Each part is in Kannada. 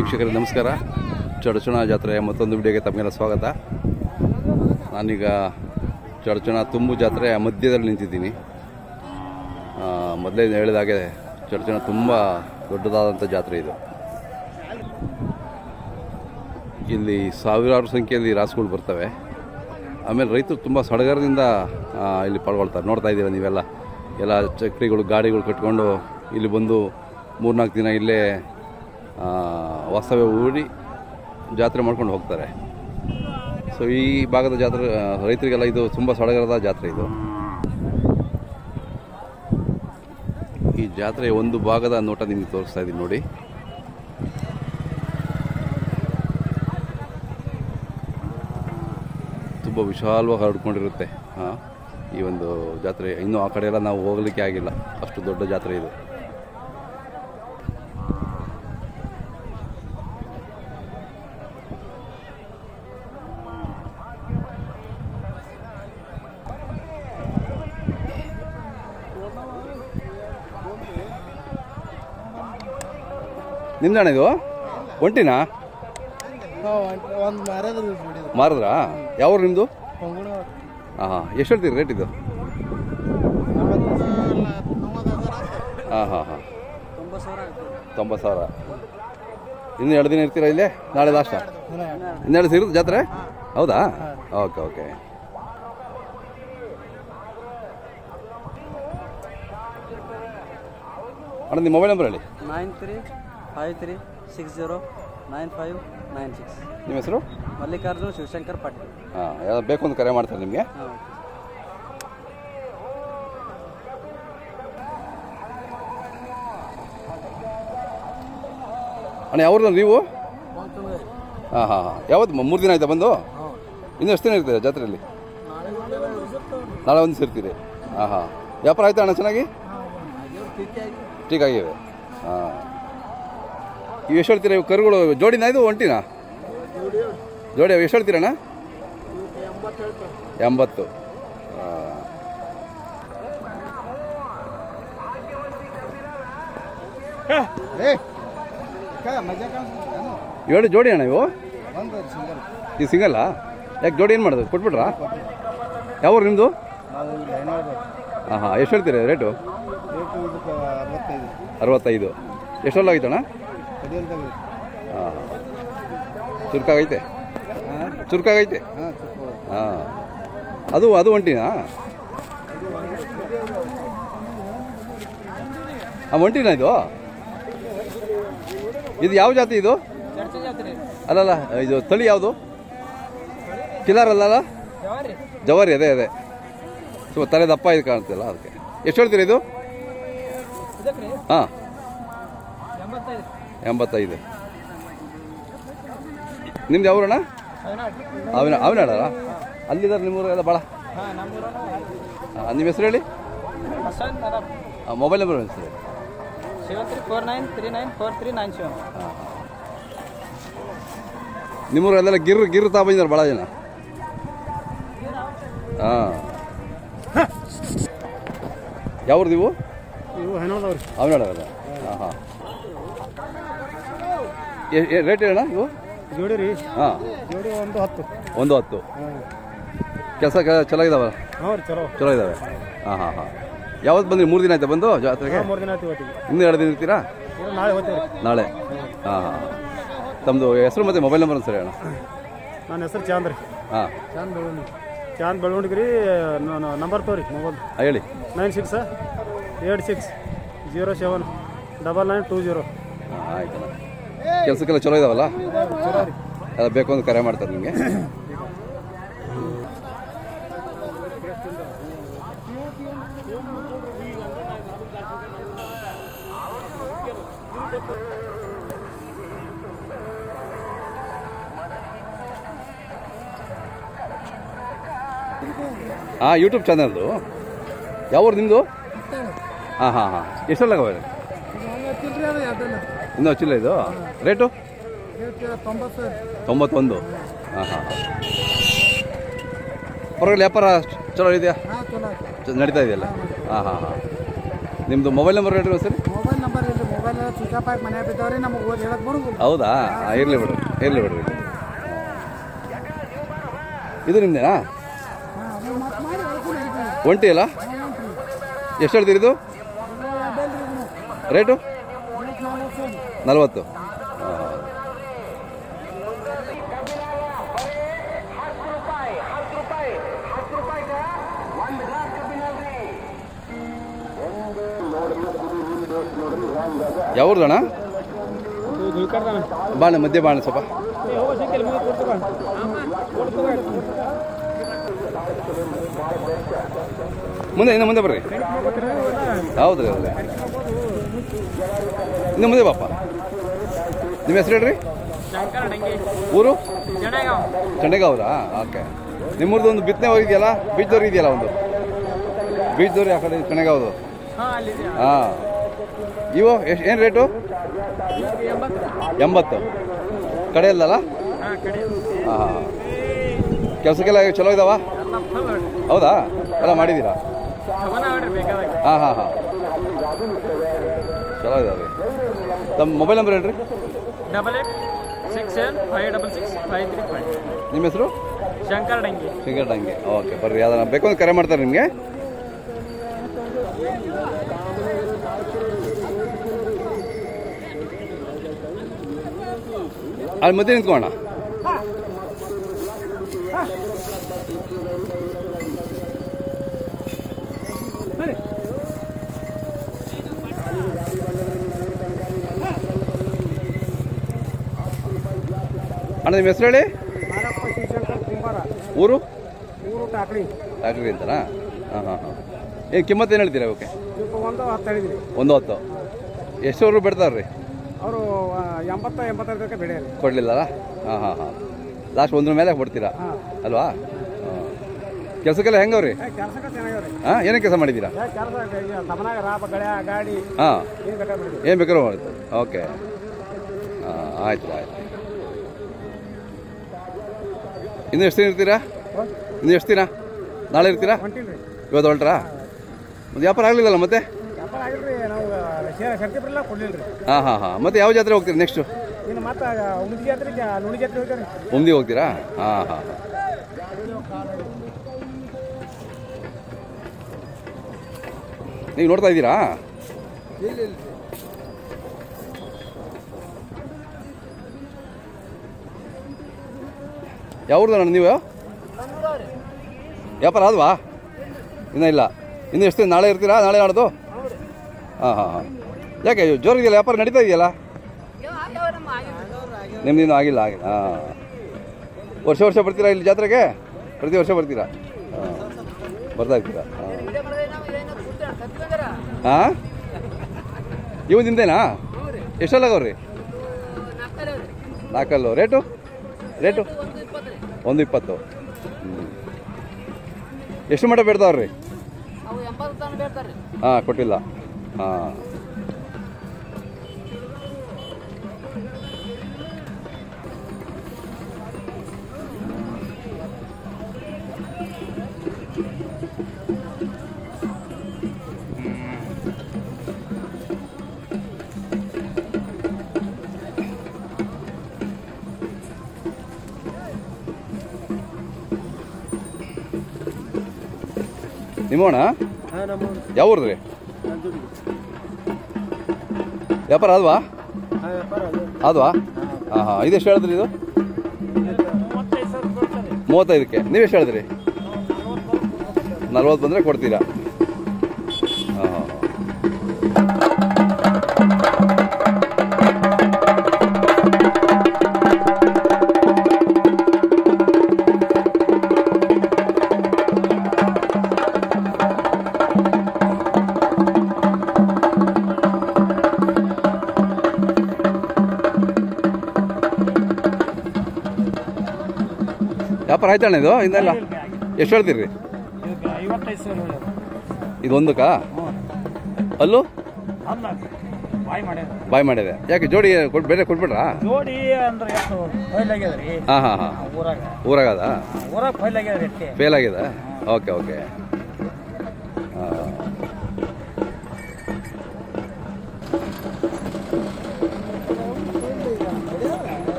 ವೀಕ್ಷಕರಿಗೆ ನಮಸ್ಕಾರ. ಚಡಚಣ ಜಾತ್ರೆಯ ಮತ್ತೊಂದು ವಿಡಿಯೋಗೆ ತಮಗೆಲ್ಲ ಸ್ವಾಗತ. ನಾನೀಗ ಚಡಚಣ ತುಂಬು ಜಾತ್ರೆಯ ಮಧ್ಯದಲ್ಲಿ ನಿಂತಿದ್ದೀನಿ. ಮೊದಲೇ ಹೇಳಿದಾಗೆ ಚಡಚಣ ತುಂಬ ದೊಡ್ಡದಾದಂಥ ಜಾತ್ರೆ ಇದು. ಇಲ್ಲಿ ಸಾವಿರಾರು ಸಂಖ್ಯೆಯಲ್ಲಿ ರಾಸುಗಳು ಬರ್ತವೆ. ಆಮೇಲೆ ರೈತರು ತುಂಬ ಸಡಗರದಿಂದ ಇಲ್ಲಿ ಪಾಲ್ಗೊಳ್ತಾರೆ. ನೋಡ್ತಾ ಇದ್ದೀರಾ ನೀವೆಲ್ಲ, ಎಲ್ಲ ಚಕ್ರಿಗಳು ಗಾಡಿಗಳು ಕಟ್ಕೊಂಡು ಇಲ್ಲಿ ಬಂದು 3-4 ದಿನ ಇಲ್ಲೇ ವಾಸ್ತವ್ಯ ಹೂಡಿ ಜಾತ್ರೆ ಮಾಡ್ಕೊಂಡು ಹೋಗ್ತಾರೆ. ಸೊ ಈ ಭಾಗದ ಜಾತ್ರೆ ರೈತರಿಗೆಲ್ಲ ಇದು ತುಂಬ ಸಡಗರದ ಜಾತ್ರೆ ಇದು. ಈ ಜಾತ್ರೆಯ ಒಂದು ಭಾಗದ ನೋಟ ನಿಮಗೆ ತೋರಿಸ್ತಾ ಇದ್ದೀನಿ ನೋಡಿ. ತುಂಬ ವಿಶಾಲವಾಗಿ ಹರಡ್ಕೊಂಡಿರುತ್ತೆ ಈ ಒಂದು ಜಾತ್ರೆ. ಇನ್ನೂ ಆ ಕಡೆ ಎಲ್ಲ ನಾವು ಹೋಗಲಿಕ್ಕೆ ಆಗಿಲ್ಲ, ಅಷ್ಟು ದೊಡ್ಡ ಜಾತ್ರೆ ಇದು. ನಿಮ್ದಣ್ಣ ಇದು ಒಂಟಿನಾ? ಮಾರಿದ್ರಾ? ಯಾವ ನಿಮ್ಮದು? ಹಾಂ. ಎಷ್ಟು ಹೇಳ್ತೀರಿ ರೇಟ್ ಇದು? ಹಾಂ. 90,000. ಇನ್ನು 2 ದಿನ ಇರ್ತೀರಾ ಇಲ್ಲೇ? ನಾಳೆ ಲಾಸ್ಟ? ಇನ್ನೆರಡು ದಿವಸ ಇರುತ್ತೆ ಜಾತ್ರೆ? ಹೌದಾ? ಓಕೆ. ಅಣ್ಣ ನಿಮ್ಮ ಮೊಬೈಲ್ ನಂಬರ್ ಹೇಳಿ. 9353609596. ನಿಮ್ಮ ಹೆಸರು? ಮಲ್ಲಿಕಾರ್ಜುನ್ ಶಿವಶಂಕರ್ ಪಾಟೀಲ್. ಹಾಂ. ಯಾವ್ದು ಬೇಕು ಅಂತ ಕರೆ ಮಾಡ್ತಾರೆ ನಿಮಗೆ? ಅಣ್ಣ ಯಾವ್ದು ನೀವು? ಹಾಂ. ಯಾವತ್ತು 3 ದಿನ ಆಯ್ತಾ ಬಂದು? ಇನ್ನೂ ಎಷ್ಟು ದಿನ ಇರ್ತೀರಾ ಜಾತ್ರೆಯಲ್ಲಿ? ನಾಳೆ ಒಂದು ಸೇರ್ತೀರಿ? ಹಾಂ. ವ್ಯಾಪಾರ ಆಯ್ತಾ ಅಣ್ಣ ಚೆನ್ನಾಗಿ? ಟೀಕಾಗಿವೆ. ಹಾಂ. ಇವು ಎಷ್ಟು ಹೇಳ್ತೀರಾ? ಇವು ಕರುಗಳು ಜೋಡಿನಾ ಇದು ಒಂಟಿನಾ? ಜೋಡಿ ಎಷ್ಟು ಹೇಳ್ತೀರಣ್ಣ? 80. ಎರಡು ಜೋಡಿ ಅಣ್ಣ ಇವು? ಈ ಸಿಂಗಲ್ಲಾ? ಯಾಕೆ ಜೋಡಿ ಏನು ಮಾಡೋದು? ಕೊಟ್ಬಿಟ್ರಾ? ಯಾವ ನಿಮ್ಮದು? ಹಾಂ. ಎಷ್ಟು ಹೇಳ್ತೀರಾ ರೇಟು? 65. ಎಷ್ಟೊಲ್ಲಾಗಿತ್ತಣ್ಣ? ಹಾಂ. ಚುರುಕಾಗೈತೆ. ಹಾಂ. ಅದು ಒಂಟಿನಾ? ಒಂಟಿನಾ ಇದು? ಇದು ಯಾವ ಜಾತಿ ಇದು? ಅಲ್ಲಲ್ಲ, ಇದು ತಳಿ ಯಾವುದು? ಕಿಲಾರ್ ಅಲ್ಲಲ್ಲ? ಜವಾರಿ. ಅದೇ ಸ್ವಲ್ಪ ತಲೆ ದಪ್ಪ ಇದು ಕಾಣ್ತಿಲ್ಲ, ಅದಕ್ಕೆ. ಎಷ್ಟು ಹೇಳ್ತೀರಾ ಇದು? ಹಾಂ. 85. ನಿಮ್ದು ಯಾವ್ರಣ್ಣ? ಅವನಾಡ ಅಲ್ಲಿದ್ದಾರೆ ನಿಮ್ಮೂರೆಲ್ಲ ಭಾಳ. ನಿಮ್ಮ ಹೆಸರು ಹೇಳಿ. ಮೊಬೈಲ್ ನಂಬರ್ ಹೇಳಿ ಸರ್. 7349394397. ಹಾಂ. ನಿಮ್ಮೂರೆಲ್ಲ ಗಿರ್ರು ತಾ ಬಂದಿದ್ದಾರೆ ಭಾಳ ಜನ. ಹಾಂ. ಯಾವ್ದು ನೀವು? ಅವನಾಡಲ್ಲ? ಹಾಂ. ರೇಟ್ ಹೇಳಣ್ಣ ಇವು? ಜೋಡಿ ರೀ? ಹಾಂ. ಜೋಡಿ 110. ಕೆಲಸ ಚಲೋ ಇದಾವ? ಚಲೋ ಇದಾವೆ. ಹಾಂ. ಯಾವತ್ತು ಬಂದ್ರಿ? 3 ದಿನ ಆಯ್ತಾ ಬಂದು ಜಾತ್ರೆಗೆ? 3 ದಿನ ಆಯ್ತು ಇವತ್ತಿಗೆ. ಇನ್ನೂ 2 ದಿನ ಇರ್ತೀರಾ? ನಾಳೆ ಹೋಗ್ತೇವೆ. ನಾಳೆ? ಹಾಂ. ತಮ್ಮದು ಹೆಸರು ಮತ್ತು ಮೊಬೈಲ್ ನಂಬರ್ ಸರಿ ಅಣ್ಣ? ನನ್ನ ಹೆಸರು ಚಾಂದ್ ರೀ. ಹಾಂ. ಚಾಂದ್ ಬೆಳವಣಿಗೆ ರೀ. ನಂಬರ್ ತೋರಿ ಮೊಬೈಲ್ ಹೇಳಿ. 9686079920. ಹಾಂ. ಆಯ್ತಣ್ಣ. ಕೆಲಸಕ್ಕೆಲ್ಲ ಚಲೋ ಇದಾವಲ್ಲ? ಎಲ್ಲ ಬೇಕು ಅಂತ ಕರೆ ಮಾಡ್ತಾರೆ ನಿಮಗೆ. ಹಾಂ. ಯೂಟ್ಯೂಬ್ ಚಾನಲ್ದು ಯಾವ್ದು ನಿಮ್ಮದು? ಹಾಂ. ಎಷ್ಟೆಲ್ಲ ಇನ್ನೂ ಹಚ್ಚಿಲ್ಲ ಇದು? ರೇಟು? 91. ಹಾಂ. ಪರವಾಗಿಲ್ಲ, ವ್ಯಾಪಾರ ಚಲೋ ಇದೆಯಾ? ನಡೀತಾ ಇದೆಯಲ್ಲ? ಹಾಂ. ನಿಮ್ಮದು ಮೊಬೈಲ್ ನಂಬರ್ ಹೇಳ್ರಿ sir. Mobile number mobile switch off ಆಗಿ ಮನೆ ಬಿದ್ದವ್ರಿ ನಮಗೆ ಓದಿ ಹೇಳಕ್ ಬರೋದು. ಹೌದಾ? ಇರಲಿ ಬಿಡ್ರಿ, ಇರಲಿ ಬಿಡ್ರಿ. ಇದು ನಿಮ್ದೇನಾ? ಒಂಟಿ ಅಲ್ಲ? ಎಷ್ಟು ಹೇಳ್ತೀರಿ ಇದು ರೇಟು? 40. ಯಾವ್ದಣ್ಣ? ಬಾಣ ಮಧ್ಯೆ ಬಾಣ ಸ್ವಲ್ಪ ಮುಂದೆ, ಇನ್ನು ಮುಂದೆ ಬರ್ರಿ. ಹೌದ್ರಿ, ಹೌದ್ರಿ, ಇನ್ನು ಮುಂದೆ ಬಾಪ. ನಿಮ್ಮ ಹೆಸರು ಹೇಳ್ರಿ? ಊರು ಚಂಡೇಗಾವ್ರಾ? ಓಕೆ. ನಿಮ್ಮೂರ್ದು ಒಂದು ಬಿತ್ತನೆ ಹೋಗಿದೆಯಲ್ಲ, ಬೀಜದವ್ರು ಇದೆಯಲ್ಲ, ಒಂದು ಬೀಜದವ್ರು ಆ ಕಡೆ ಚಂಡೇಗಾವ್ದು. ಹಾಂ. ಇವು ಎಷ್ಟು ಏನು ರೇಟು? 80 ಕಡೆ ಇಲ್ಲಲ್ಲ? ಹಾಂ. ಕೆಲಸಕ್ಕೆಲ್ಲ ಚಲೋ ಇದಾವ? ಹೌದಾ? ಎಲ್ಲ ಮಾಡಿದ್ದೀರಾ? ಹಾಂ ಹಾಂ ಹಾಂ, ಚಲೋ ಇದಾವೆ. ತಮ್ಮ ಮೊಬೈಲ್ ನಂಬರ್ ಹೇಳ್ರಿ. 8867566535. ನಿಮ್ಮ ಹೆಸರು? Shankar dengue. Shankar dengue. Okay, ಬರ್ರಿ. ಅದನ್ನು ಬೇಕು ಅಂತ ಕರೆ ಮಾಡ್ತಾರೆ ನಿಮಗೆ. ಅಲ್ಲಿ ಮಧ್ಯೆ ನಿಂತ್ಕೋಣ. ಅಣ್ಣ ನಿಮ್ಮ ಹೆಸರು ಹೇಳಿ. ಊರು? ಟಾಕ್ರಿ ಅಂತನಾ? ಹಾಂ ಹಾಂ ಹಾಂ. ಏನು ಕಿಮ್ಮತ್ತು ಏನು ಹೇಳ್ತೀರಾ ಅವಕ್ಕೆ? 110. ಎಷ್ಟವರು ಬಿಡ್ತಾರ್ರಿ ಅವರು? 80-85 ಬೆಳೆ ಕೊಡಲಿಲ್ಲ? ಹಾಂ ಹಾಂ ಹಾಂ. ಲಾಸ್ಟ್ ಒಂದ್ರ ಮೇಲೆ ಕೊಡ್ತೀರಾ ಅಲ್ವಾ? ಹಾಂ. ಕೆಲಸಕ್ಕೆಲ್ಲ ಹೆಂಗವ್ರಿ? ಕೆಲಸಕ್ಕೆ ಚೆನ್ನಾಗಿವ್ರಿ. ಹಾಂ, ಏನೇ ಕೆಲಸ ಮಾಡಿದ್ದೀರಾ? ಗಾಡಿ. ಹಾಂ, ಏನು ಬೇಕಾದ್ರೂ ಮಾಡುತ್ತೆ. ಓಕೆ, ಹಾಂ, ಆಯ್ತು ಆಯ್ತು. ಇನ್ನು ಎಷ್ಟು ದಿನ ಇರ್ತೀರಾ? ಇನ್ನು ಎಷ್ಟು ದಿನ? ನಾಳೆ ಇರ್ತೀರಾ? ಇವತ್ತು ಹೊರಟ್ರಾ? ಮತ್ತೆ ವ್ಯಾಪಾರ ಆಗಲಿಲ್ಲಲ್ಲ ಮತ್ತೆ? ಹಾಂ ಹಾಂ ಹಾಂ. ಮತ್ತೆ ಯಾವ ಜಾತ್ರೆ ಹೋಗ್ತೀರಾ ನೆಕ್ಸ್ಟು? ಉಮ್ದಿ ಹೋಗ್ತೀರಾ? ಹಾಂ ಹಾಂ ಹಾಂ. ನೀವು ನೋಡ್ತಾ ಇದ್ದೀರಾ? ಯಾವ್ದು ನೀವು? ವ್ಯಾಪಾರ ಆದ್ವಾ? ಇನ್ನೂ ಇಲ್ಲ. ಇನ್ನು ಎಷ್ಟು ದಿನ? ನಾಳೆ ಇರ್ತೀರಾ? ನಾಳೆ ನಾಡ್ದು? ಹಾಂ ಹಾಂ ಹಾಂ. ಯಾಕೆ ಜೋರಿದೆಯಲ್ಲ, ವ್ಯಾಪಾರ ನಡೀತಾ ಇದೆಯಲ್ಲ? ನಿಮ್ದಿನ್ನೂ ಆಗಿಲ್ಲ? ಹಾಂ. ವರ್ಷ ಬರ್ತೀರಾ ಇಲ್ಲಿ ಜಾತ್ರೆಗೆ? ಪ್ರತಿ ವರ್ಷ ಬರ್ತೀರಾ? ಹಾಂ, ಬರ್ತಾ ಇರ್ತೀರಾ? ಹಾಂ. ಇವು ನಿಮ್ದೇನಾ? ಎಷ್ಟಲ್ಲಾಗವ್ರಿ? 4. ರೇಟು? 120. ಎಷ್ಟು ಮಟ್ಟ ಬೇಡ್ತಾವ್ರಿ? ಹಾಂ, ಕೊಟ್ಟಿಲ್ಲ. ಹಾಂ. ನಿಮ್ಮೋಣ? ಯಾವ ಊರ್ದ್ರಿ? ವ್ಯಾಪಾರ ಆದ್ವಾ? ಆದ್ವಾ? ಹಾಂ ಹಾಂ. ಇದೆಷ್ಟು ಹೇಳಿದ್ರಿ ಇದು? 35ಕ್ಕೆ. ನೀವೆಷ್ಟು ಹೇಳಿದ್ರಿ? 40 ಬಂದರೆ ಕೊಡ್ತೀರಾ? ಹಾಂ ಹಾಂ. ವ್ಯಾಪಾರ ಆಯ್ತಣ್ಣ ಇದು? ಇನ್ನೆಲ್ಲ ಎಷ್ಟು ಹೇಳ್ತೀರಿ? 55,000. ಇದು ಒಂದಕ್ಕಾ? ಅಲ್ಲೂ ಬಾಯ್ ಮಾಡಿದೆ. ಯಾಕೆ ಜೋಡಿ ಬೇರೆ ಕೊಟ್ಬಿಟ್ರಾ? ಜೋಡಿ ಅಂದ್ರೆ ಎಷ್ಟು ಫೈಲ್ ಆಗ್ಯದ್ರಿ? ಹಾಂ ಹಾಂ ಹಾಂ. ಊರಾಗದ? ಊರಾಗ ಫೈಲ್ ಆಗ್ಯದ್ರಿ. ಫೇಲ್ ಆಗಿದೆ? Okay okay. ಹಾಂ.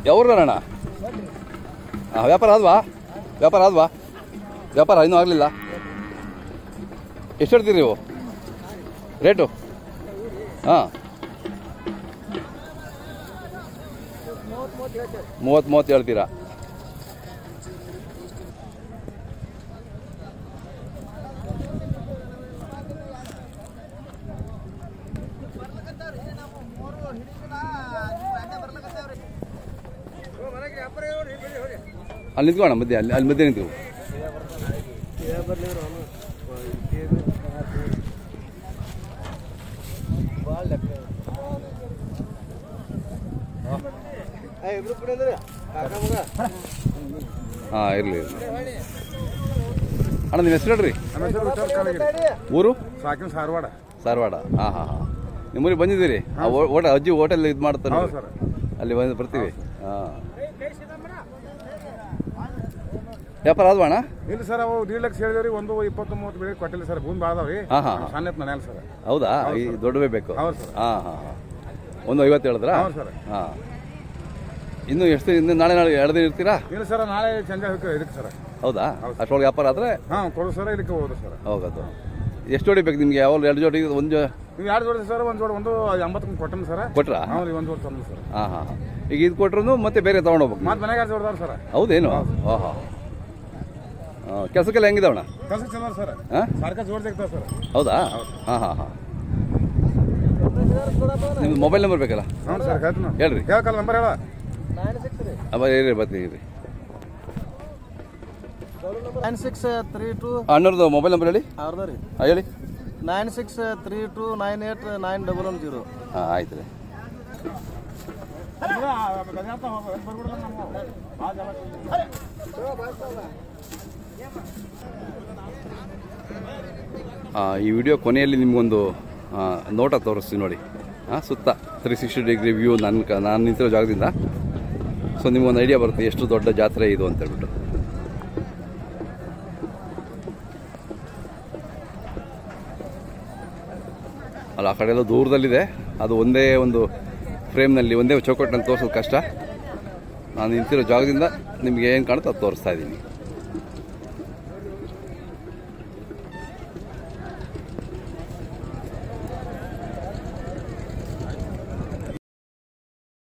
ಯಾವ್ರಣ್ಣ? ವ್ಯಾಪಾರ ಆದ್ವಾ? ವ್ಯಾಪಾರ ಇನ್ನೂ ಆಗಲಿಲ್ಲ. ಎಷ್ಟು ಹೇಳ್ತೀರಿ ನೀವು ರೇಟು? ಹಾಂ, 30 ಹೇಳ್ತೀರಾ? ಅಲ್ಲಿ ನಿಂತ್ಕೋಣ, ಮಧ್ಯೆ ಅಲ್ಲಿ ಮಧ್ಯೆ ನಿಂತ್ಕೊ. ಹಾಂ, ಇರಲಿ ಅಣ್ಣ. ನಿಮ್ಮ ಹೆಸರು ಹೇಳ್ರಿ? ಊರು? ಧಾರವಾಡ. ಧಾರವಾಡ. ಹಾಂ ಹಾಂ ಹಾಂ. ನಿಮ್ಮೂರಿಗೆ ಬಂದಿದ್ದೀರಿ? ಅಜ್ಜಿ ಹೋಟೆಲ್ ಇದು ಮಾಡ್ತಾರೆ, ಅಲ್ಲಿ ಬಂದು ಬರ್ತೀವಿ. ಹಾಂ, ವ್ಯಾಪಾರ ಆದ್ವಾ ಅಣ್ಣ? ಇಲ್ಲ ಸರ್, ಅವು 1.5 ಲಕ್ಷ ಹೇಳಿದ್ರಿ. 20-30 ಬೆಳೆ ಕೊಟ್ಟಿಲ್ಲ ಸರ್. ಭೂಮಿ ಭಾಳ ಹಾಂ ಹಾಂ, ಸಣ್ಣ ಮನೆಯಲ್ಲ ಸರ್. ಹೌದಾ? ಈ ದೊಡ್ಡವೇ ಬೇಕು? ಹೌದು ಸರ್. ಹಾಂ ಹಾಂ ಹಾಂ. 150 ಹೇಳಿದ್ರಾ? ಹೌದು ಸರ್. ಹಾಂ. ಇನ್ನು ಎಷ್ಟು ಇನ್ನು ನಾಳೆ 2 ದಿನ ಇರ್ತೀರಾ? ಇಲ್ಲ ಸರ್, ನಾಳೆ ಸಂಜೆ ಇದಕ್ಕೆ ಸರ್. ಹೌದಾ? ಅಷ್ಟೊಳಗೆ ವ್ಯಾಪಾರ ಆದರೆ ಹಾಂ ಕೊಡು ಸರ್. ಇದಕ್ಕೆ ಹೋಗೋದು ಸರ್. ಹೋಗೋದು. ಎಷ್ಟು ಜೋಡಿ ಬೇಕು ನಿಮಗೆ? ಯಾವ 2 ಜೋಡಿ? ಒಂದು ನೀವು 2 ಜೋಡಿ ಸರ್. ಒಂದು ಜೋಡಿ 80 ಕೊಟ್ಟನು ಸರ್. ಕೊಟ್ರಾ? ಹೌದು, 1 ಜೋಡಿ ತಂದು ಸರ್. ಹಾಂ ಹಾಂ. ಈಗ ಇದು ಕೊಟ್ರು ಮತ್ತೆ ಬೇರೆ ತೊಗೊಂಡೋಗ್ಬೇಕು? ಮತ್ತೆ ಮನೆಗೆ 2 ಜೋಡಿದಾರ ಸರ್. ಹೌದೇನು? ಹಾಂ ಹಾಂ. ಕೆಲಸಕ್ಕೆಲ್ಲ ಹೆಂಗಿದಾವಣ್ಣ? ಕೆಲಸ ಚಲೋ ಸರ್. ಹಾಂ, ಸರ್ಕಾರ ಜೋಡಿ ತೆಗ್ತಾವ ಸರ್. ಹೌದಾ? ಹಾಂ ಹಾಂ ಹಾಂ. ನಿಮ್ದು ಮೊಬೈಲ್ ನಂಬರ್ ಬೇಕಲ್ಲ? ಹ್ಞೂ ಸರ್, ಹೇಳ್ತೀನಿ. ಹೇಳ್ರಿ. ಹೇಳ್ಕಲ್ಲ ನಂಬರ್ ಹೇಳ. ಬರ್ತೀನಿ. 9632 ಅಣ್ಣವ್ರದ್ದು ಮೊಬೈಲ್ ನಂಬರ್ ಹೇಳಿ. ಅವ್ರದ್ದು ರೀ. ಹಾಂ, ಹೇಳಿ. 9632989100. ಹಾಂ, ಆಯ್ತು ರೀ. ಈ ವಿಡಿಯೋ ಕೊನೆಯಲ್ಲಿ ನಿಮಗೊಂದು ನೋಟ ತೋರಿಸ್ತೀನಿ ನೋಡಿ. ಸುತ್ತ 360 ಡಿಗ್ರಿ ವ್ಯೂ ನಾನು ನಿಂತಿರೋ ಜಾಗದಿಂದ. ಸೊ ನಿಮಗೊಂದು ಐಡಿಯಾ ಬರುತ್ತೆ ಎಷ್ಟು ದೊಡ್ಡ ಜಾತ್ರೆ ಇದು ಅಂತೇಳ್ಬಿಟ್ಟು. ಅಲ್ಲ, ಆ ಕಡೆ ಎಲ್ಲ ದೂರದಲ್ಲಿದೆ. ಅದು ಒಂದೇ ಒಂದು ಫ್ರೇಮ್ನಲ್ಲಿ, ಒಂದೇ ಚೌಕಟ್ಟಿನಲ್ಲಿ ತೋರಿಸೋದು ಕಷ್ಟ. ನಾನು ನಿಂತಿರೋ ಜಾಗದಿಂದ ನಿಮ್ಗೆ ಏನು ಕಾಣುತ್ತೋ ಅದು ತೋರಿಸ್ತಾ ಇದ್ದೀನಿ.